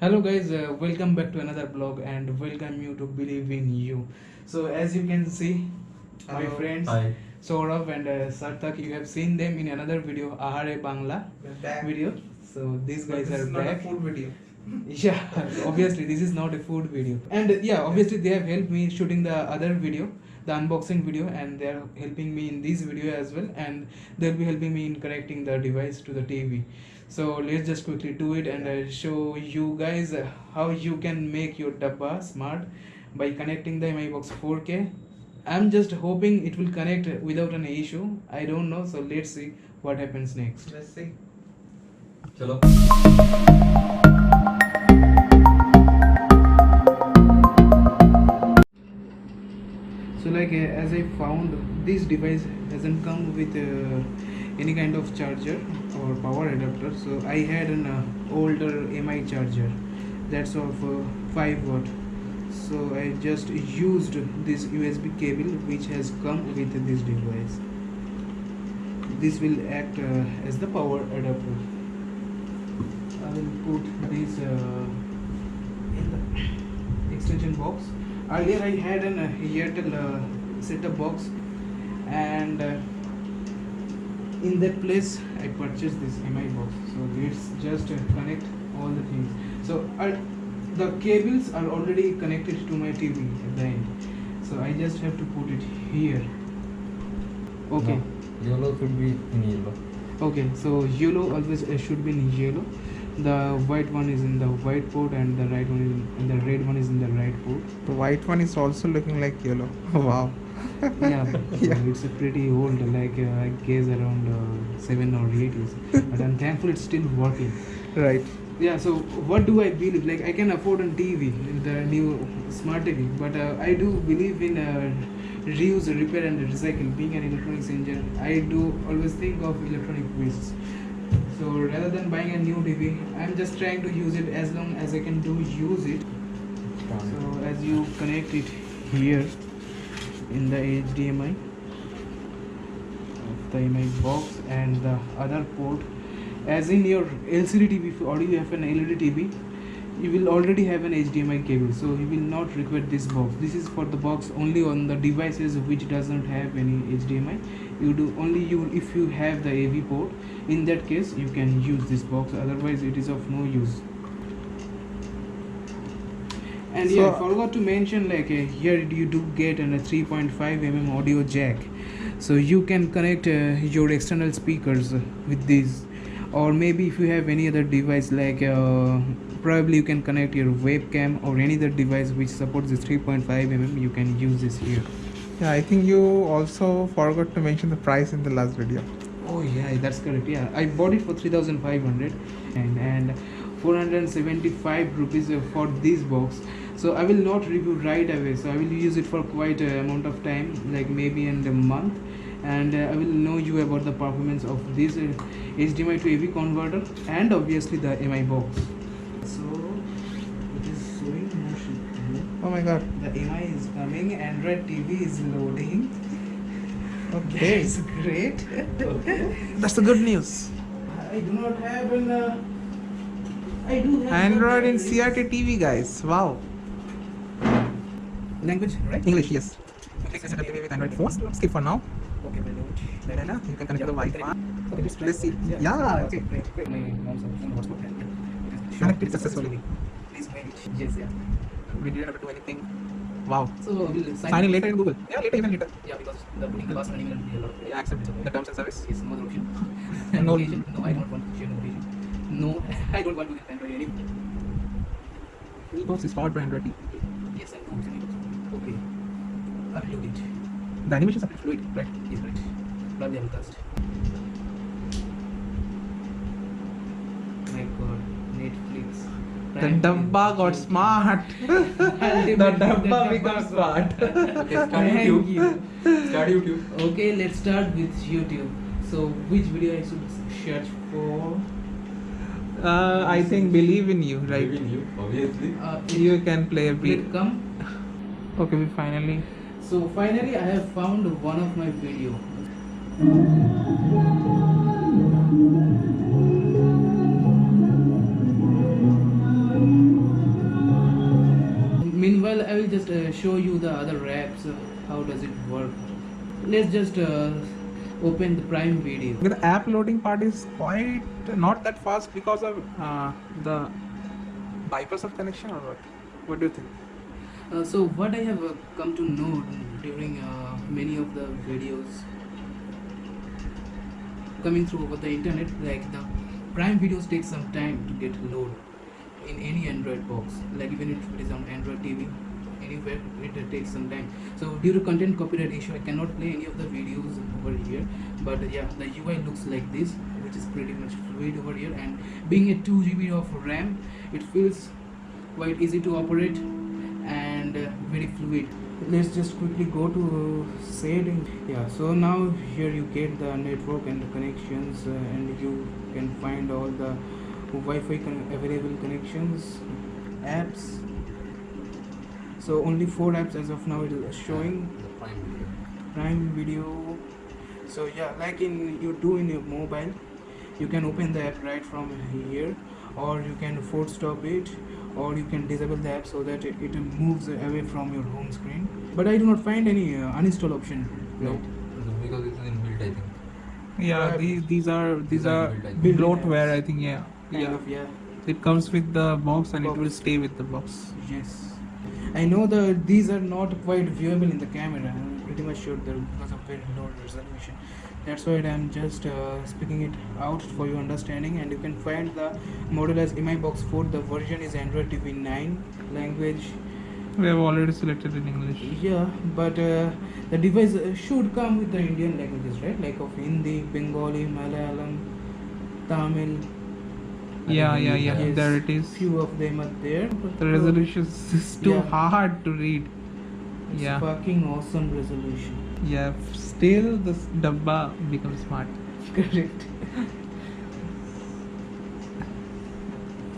Hello guys, welcome back to another blog and welcome you to Believe in You. So as you can see, my Hello. friends Hi. Saurabh and Sarthak, you have seen them in another video, Ahare Bangla We're back. video. So these But guys this are is not a back. food video. Yeah, obviously this is not a food video. And yeah, obviously they have helped me shooting the other video, the unboxing video, and they are helping me in this video as well, and they'll be helping me in connecting the device to the TV. So let's just quickly do it and I'll show you guys how you can make your dabba smart by connecting the MI box 4K. I'm just hoping it will connect without an issue. I don't know, so let's see what happens next. Let's see. Chalo. So like as I found, this device doesn't come with any kind of charger or power adapter, so I had an older MI charger that's of 5 watt. So I just used this USB cable which has come with this device. This will act as the power adapter. I will put this in the extension box. Earlier I had an Airtel setup box, and in that place I purchased this MI box. So let's just connect all the things. So the cables are already connected to my TV at the end. So I just have to put it here. Okay. No, yellow should be in yellow. Okay, so yellow always should be in yellow. The white one is in the white port, and the right one is and the red one is in the right port. The white one is also looking like yellow. Wow. Yeah, it's a pretty old, like I guess around 7 or 8 years. But I'm thankful it's still working. Right. Yeah, so what do I believe? Like I can afford a TV, the new smart TV, but I do believe in reuse, repair, and recycle. Being an electronics engineer, I do always think of electronic wastes. So rather than buying a new TV, I'm just trying to use it as long as I can use it. So as you connect it here in the HDMI of the MI box and the other port, as in your LCD TV, if you already have an LED TV, you will already have an HDMI cable, so you will not require this box. This is for the box only on the devices which doesn't have any HDMI. You do only if you have the AV port. In that case, you can use this box. Otherwise, it is of no use. And yeah, I forgot to mention, like here you do get a 3.5 audio jack, so you can connect your external speakers with this, or maybe if you have any other device, like probably you can connect your webcam or any other device which supports this 3.5 you can use this here. Yeah, I think you also forgot to mention the price in the last video. Oh yeah, that's correct. Yeah, I bought it for 3,500 and 475 rupees for this box. So I will not review right away. So I will use it for quite a amount of time, like maybe in a month, and I will know you about the performance of this HDMI to AV converter and obviously the MI box. So it is showing motion. Oh my god. The MI is coming. Android TV is loading. Okay. That's great. That's the good news. I do not have an. I do have Android an- and CRT TV, guys. Wow. Language, right? English, yes. You can set up TV with Android phones. Skip for now. Okay, well, You can connect to the Wi-Fi. okay, Let's see. Yeah. Yeah. Okay, great. My mom's on hotspot. Connected successfully. Please wait. Yes, yeah. We didn't have to do anything. Wow. So we'll Sign in later in Google. Yeah, later, even later. Yeah, because the putting the password and email will be a lot. Yeah, accept the terms and service. Yes, no other option. No. No location. No, I don't want to share location. No, I don't want to get Android anymore. Box is powered by Android TV. Yes, I know. Okay. I will do it. The animations are fluid, right? Yes, right. Probably I will cast. My God, Netflix. The Prime dabba Video. got smart. The dabba became smart. Okay, start Thank YouTube. you. Start YouTube. Okay, let's start with YouTube. So, which video I should search for? I think believe in you, right? Maybe you, obviously. You can play a Will beat. it come? Okay, we finally. So finally, I have found one of my video. show you the other apps. How does it work? Let's just open the Prime Video. The app loading part is quite not that fast because of the bypass of connection, or what? What do you think? So what I have come to know during many of the videos coming through over the internet, like the Prime Videos take some time to get load in any Android box, like even if it is on Android TV, anywhere it takes some time. So due to content copyright issue, I cannot play any of the videos over here, but yeah, the UI looks like this, which is pretty much fluid over here, and being a 2 GB of RAM, it feels quite easy to operate and very fluid. Let's just quickly go to settings. Yeah, so now here you get the network and the connections, and you can find all the Wi-Fi available connections, apps. So only 4 apps as of now it is showing. The Prime Video. Prime Video. So yeah, like you do in your mobile, you can open the app right from here, or you can force stop it, or you can disable the app so that it moves away from your home screen. But I do not find any uninstall option. No, Right? because it's inbuilt, I think. Yeah, these are built-in bloatware, apps. I think. Yeah, Kind yeah. of, yeah. It comes with the box and it will Box. stay with the box. Yes. I know these are not quite viewable in the camera. I'm pretty much sure that because of very low resolution. That's why I'm just speaking it out for your understanding. And you can find the model as MI Box 4. The version is Android TV 9. Language, We have already selected in English. yeah, but the device should come with the Indian languages, right? Like of Hindi, Bengali, Malayalam, Tamil. Yeah. Yes, There it is. Few of them are there. The resolution is too Yeah. hard to read. It's Yeah. fucking awesome resolution. Yeah. Still, this dabba becomes smart. Correct.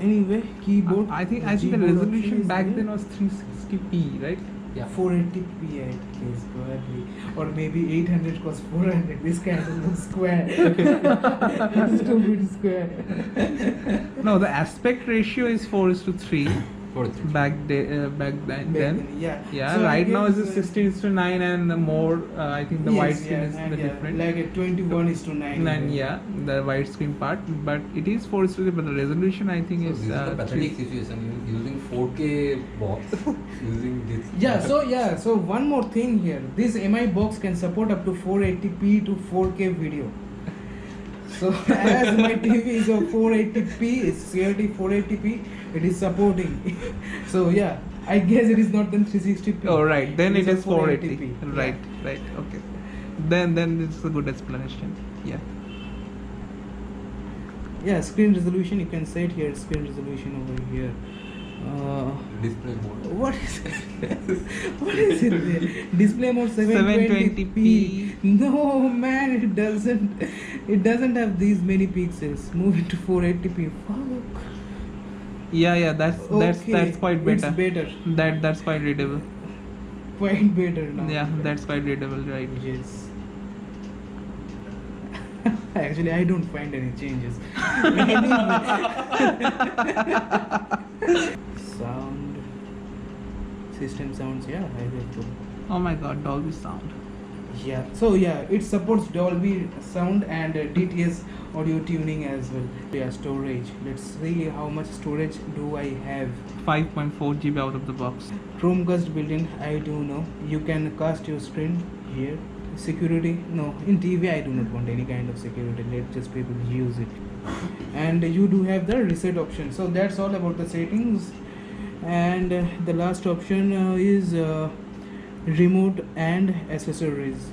Anyway, keyboard. I think the keyboard option resolution is back there. then was 360p, right? Yeah. 480p I guess probably, or maybe 800 cause 400. This kind of looks square. It's too bit square. No, the aspect ratio is 4:3 back then. Back then, yeah. Yeah, So I right now guess, it's 16:9, and the more I think the yes, widescreen is and the yeah, different. like a 21:9. 9, yeah, the widescreen part, but it is 4:3, but the resolution I think So is this is a pathetic 3. situation. Using 4K box, using this. So one more thing here. This MI box can support up to 480p to 4K video. So as my TV is a 480p, it's CRT 480p, it is supporting. So yeah, I guess it is not then 360p. Oh right, then it a is 480. 480p. Right, okay. Then it's a good explanation. Yeah. Yeah, screen resolution, you can set here screen resolution over here. Display mode. What is it? What is it there? Display mode 720p. No man, it doesn't have these many pixels. Move it to 480p. Fuck. Yeah, that's Okay, quite better. It's better. That's quite readable. Quite better now. Yeah, that's quite readable, right? Yes. Actually, I don't find any changes. Sound. System sounds, yeah, I will too. Oh my god, Dolby sound. Yeah, so yeah, it supports Dolby sound and DTS audio tuning as well. Yeah, storage. Let's see how much storage do I have. 5.4 GB out of the box. Chromecast built-in, I do know. You can cast your screen here. Security, no. In TV, I do not want any kind of security. Let just people use it. And you do have the reset option. So that's all about the settings. And the last option is remote and accessories.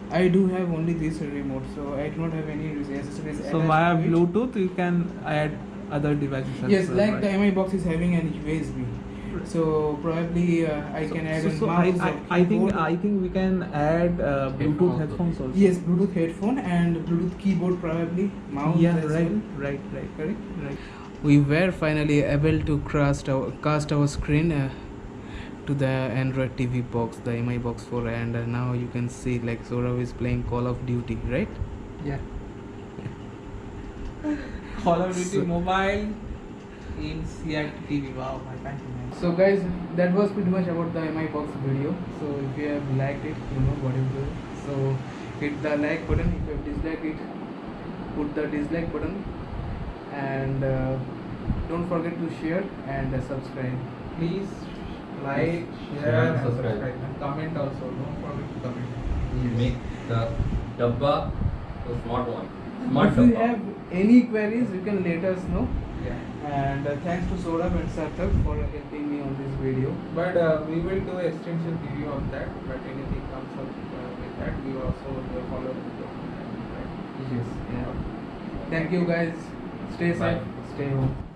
I do have only this remote, so I do not have any accessories. So attached via to it. Bluetooth you can add other devices as Yes, well, like right? the MI box is having an USB. So probably I can add a So mouse or I think keyboard. we can add Bluetooth headphones also. Yes, Bluetooth headphone and Bluetooth keyboard probably. Mouse Yeah, as right, well. right. Correct? Right. We were finally able to cast our screen to the Android TV box, the MI box 4, and now you can see like Saurav is playing Call of Duty, right? Yeah. Call of Duty So- Mobile. in CRT TV. Wow, my thank you, man. So guys, that was pretty much about the MI box video. So if you have liked it, you know what to do. So hit the like button. If you have disliked it, put the dislike button, and don't forget to share and subscribe. Please like, Share share, and and subscribe. subscribe, and comment also. Don't forget to comment. Make the dabba a smart one. Smart If you dabba. have any queries, you can let us know. Yeah. And thanks to Saurabh and Sarthak for helping me on this video. But we will do extension review on that. But anything comes up with that, we also will follow the document. Right? Yes. Yeah. Thank you guys. Stay Bye. safe. Stay home.